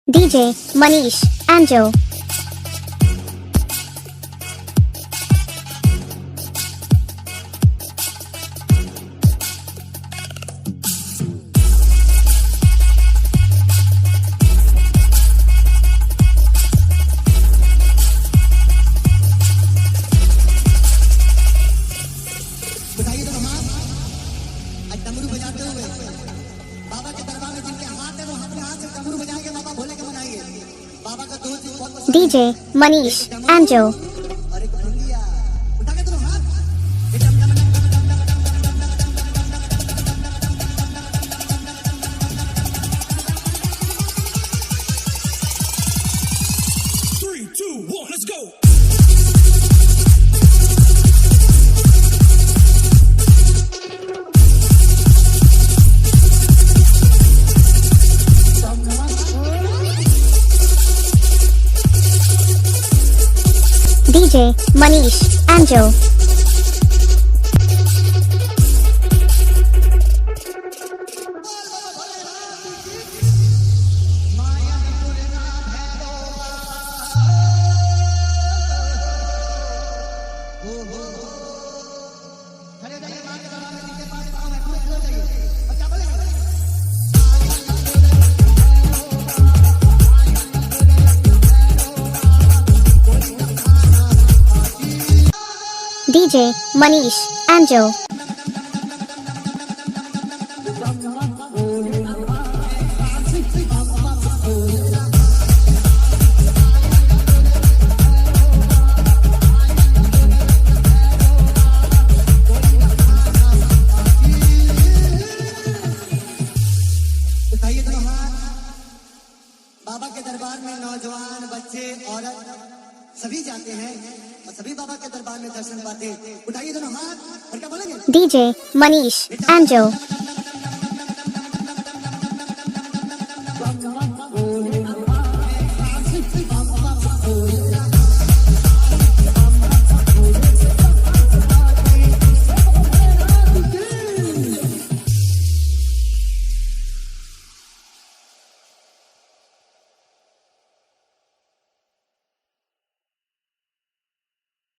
DJ Manish Anjo. बताइए तो हमार आज डमरू बजाते हुए बाबा के दरबार में जिनके हाथ है वो अपने हाथ से डमरू बजाएंगे, बाबा भोले के मनाइए। बाबा का दो चीज बहुत पसंद DJ Manish Anjo. और एक भंगिया उठा के दोनों हाथ ये डम डम डम डम डम डम डम डम। 3, 2, 1, let's go. DJ Manish Anjo. खड़े हो जाइए, मां के दरबार में जिनके पास पाँव है पूरे खड़े हो जाइए। अब क्या बोलेंगे? DJ Manish Anjo. बताइए तो हमार बाबा के दरबार में नौजवान बच्चे औरत सभी जाते हैं और सभी बाबा के दरबार में दर्शन पाते हैं। उठाइए दोनों हाथ और क्या बोलेंगे? DJ Manish Anjo.